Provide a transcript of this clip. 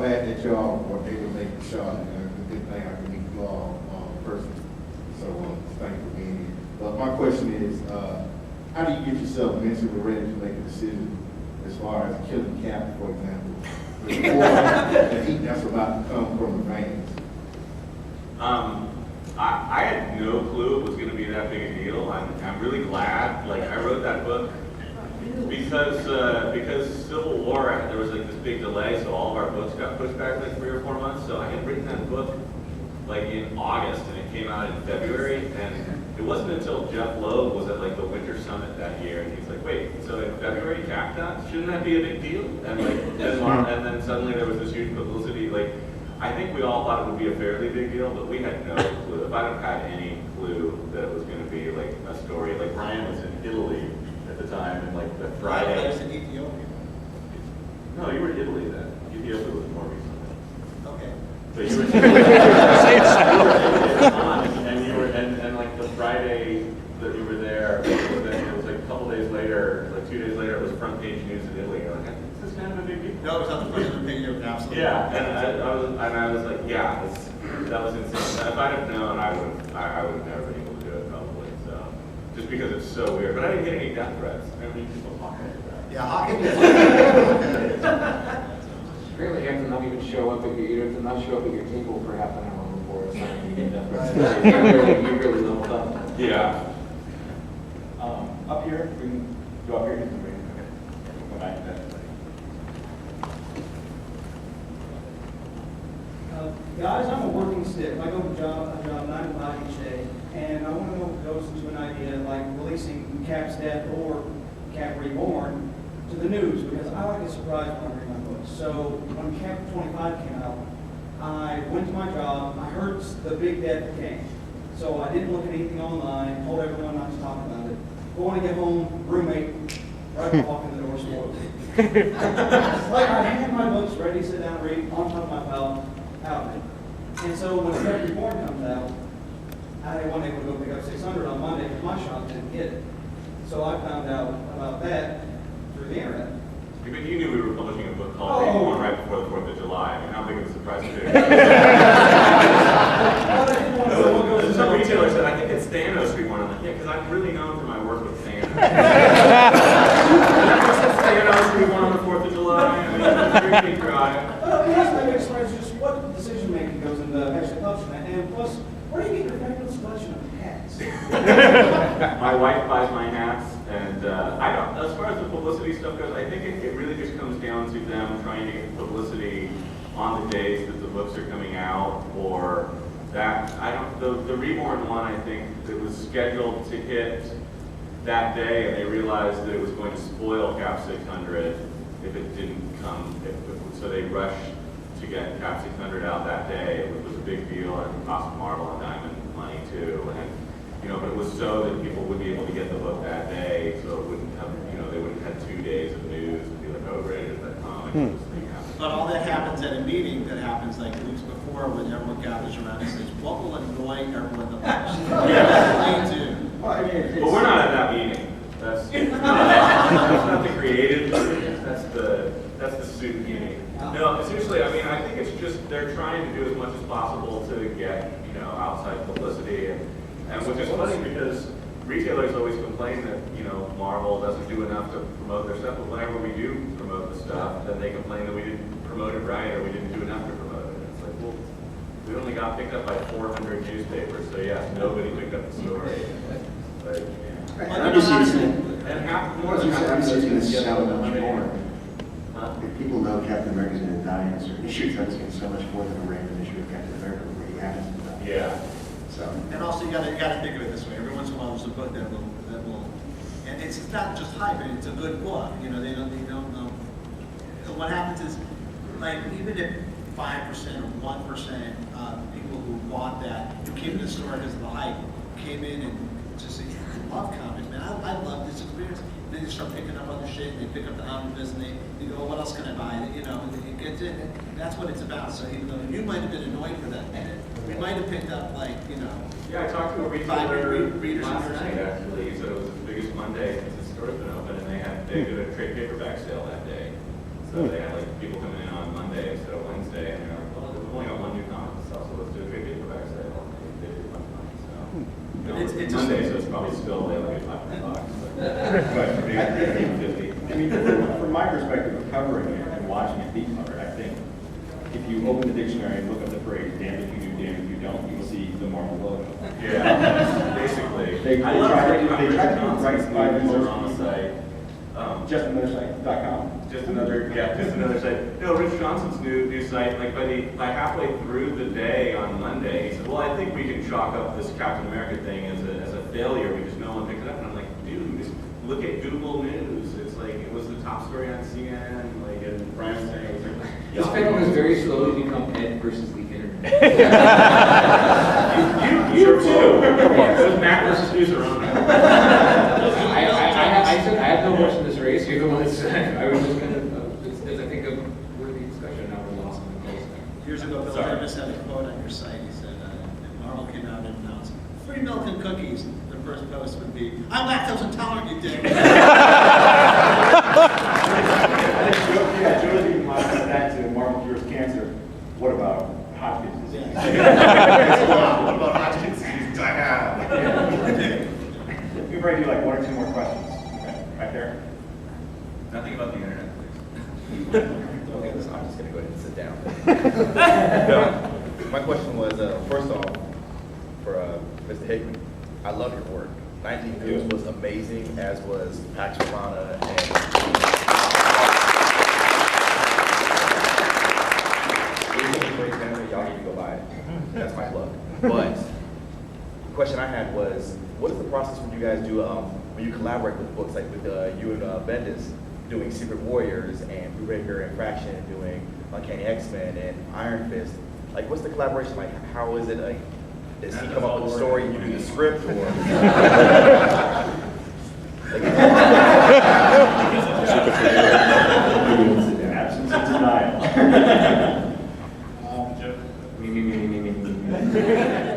glad that y'all were able to make the shot, and it's a good thing I can meet you all personally. So thank you for being here. But my question is, how do you get yourself mentally ready to make a decision as far as killing Cap, for example, or the heat that's about to come from the fans? I had no clue it was going to be that big a deal. I'm really glad. Like, I wrote that book because Civil War, there was like this big delay, so all of our books got pushed back like 3 or 4 months. So I had written that book like in August, and it came out in February. And it wasn't until Jeff Loeb was at like the Winter Summit that year, and he's like, "Wait, so in February, Cap died? Shouldn't that be a big deal?" And like, and then suddenly there was this huge publicity. Like, I think we all thought it would be a fairly big deal, but we had no clue. If I'd have had any clue that it was going to be like a story, like Brian was in Italy at the time, and like the Friday. I was in Ethiopia. No, you were in Italy then. Ethiopia was more recently. Okay. But you were in Italy. And like the Friday that you were there, it was like a couple days later, like 2 days later, it was front page news in Italy. You're like, this is kind of a big deal. No, it was on the front of the page, absolutely. Yeah, and I was like, yeah, that was insane. If I'd have known, I would have never been able to do it probably. So just because it's so weird. But I didn't get any death threats. I mean, people talking about that. Yeah, hockey. Apparently, you have to not even show up at you have to not show up at your table for half an hour before a sign. You get death threats. You really leveled up. Yeah. Up here, we can go up here. Okay. Go back to that. Guys, I'm a working stick. I go from job 9 to 5 each day, and I want to know if it goes into an idea like releasing Cap's death or Cap Reborn to the news, because I like a surprise when I read my books. So when Cap 25 came out, I went to my job, I heard the big death came. So I didn't look at anything online, told everyone not to talk about it. But when I get home, roommate, right walk in the door, spoiled it. Like I had my books ready to sit down and read on top of my pile, out of it. And so when Cap Reborn comes out, I wasn't able to go pick up 600 on Monday because my shop didn't get it. So I found out about that through the internet. But you knew we were publishing a book called Reborn right before the 4th of July. I mean, how big of a surprise it is. Some retailer said, I think it's Thanos Reborn. I'm like, yeah, because I'm really known for my work with Thanos. Thanos Reborn on the 4th of July. I mean, it's a big drive. That explains just what decision making goes into actually publishing that. And plus, where do you get your fabulous collection of hats? My wife buys my hats, and I don't. As far as the publicity stuff goes, I think it really just comes down to them trying to get publicity on the days that the books are coming out, or that the Reborn one. I think it was scheduled to hit that day, and they realized that it was going to spoil Cap 600 if it didn't come. So they rushed to get Cap 600 out that day. It was a big deal, and it cost Marvel and Diamond money too. And but it was so that people would be able to get the book that day, so it wouldn't have, they wouldn't have 2 days of news and be like, oh, great, there's that comic. This thing happened. But all that happens at a meeting that happens like weeks before when everyone gathers around and says, what will annoy everyone the most? Yeah. Me too. But we're not at that meeting. That's not the creative meeting. That's the suit meeting. No, seriously, I mean, I think it's just they're trying to do as much as possible to get, outside publicity, and which is funny because retailers always complain that, Marvel doesn't do enough to promote their stuff, but whenever we do promote the stuff, then they complain that we didn't promote it right or we didn't do enough to promote it. It's like, well, we only got picked up by 400 newspapers, so yes, nobody picked up the story. But, and half more than half I'm just going to sell much more. Huh? If people know Captain America's going to die in certain issues, that's going to so much more than a random issue of Captain America where he happens to die. Yeah. So. And also, you got to think of it this way. Every once in a while, there's a book that will, and it's not just hype. It's a good book. They don't know. What happens is, like, even if 5% or 1% of people who bought that, who came to the store because of the hype, came in and just say, I love comics, man. I love this experience. And then they start picking up other shit, and they pick up the omnibus, and they go, what else can I buy? And it gets in. That's what it's about. So you might have been annoyed for that minute. We might have picked up, Yeah, I talked to a retailer last night, actually. He said it was the biggest Monday since the store's been open, and they did a trade paperback sale that day. So they had like people coming in on Monday instead of Wednesday, and they're like, well, we've only got one new comic to sell, so let's do a trade paperback sale. And they did a bunch of money, so. You know, It's just- Monday, so it's probably still like $500. But Maybe $350. I mean, from my perspective of covering it and watching it be covered, I think if you open the dictionary and look up the phrase, damn if you do, damn if you don't, you will see the Marvel logo. Yeah, basically. They I love tried Rick to- they tried to Johnson's write by movies those are on the site. JustAnotherSite.com. Just another site. No, Rich Johnson's new site, like by halfway through the day on Monday, he said, well, I think we can chalk up this Captain America thing as a failure because no one picked it up. And I'm like, dude, just look at Google News. It's like, it was the top story on CNN, like, and Brian saying, it was like, This panel has very slowly become Ed versus the internet. you too. Those Mac versus News are on. I have no horse in this race. You're the one that's, I was just kind of, it's I think, a worthy discussion. Now we're lost in the close. Years ago, Bill Davis had a quote on your site. He said, if Marvel came out and announced free milk and cookies, the first post would be, I'm lactose intolerant, you dick. Joe's even modified that to Marvel cures cancer. What about Hodgkin's disease? What about Hodgkin's disease? I have. We probably do like one or two more questions. Okay, right there. Nothing about the internet, please. Okay, listen, I'm just gonna go ahead and sit down. No, my question was, first off, for Mr. Hickman, I love your work. 19 News was amazing, as was Pax Romana it's a great family, y'all need to go buy it. That's my plug. But the question I had was, what is the process when you guys do, when you collaborate with books, like with you and Bendis, doing Secret Warriors and Brubaker and Fraction, doing Uncanny X-Men and Iron Fist? Like, what's the collaboration like? How is it like? Does he come up with the story and you do the script, or? Absence of denial. Me.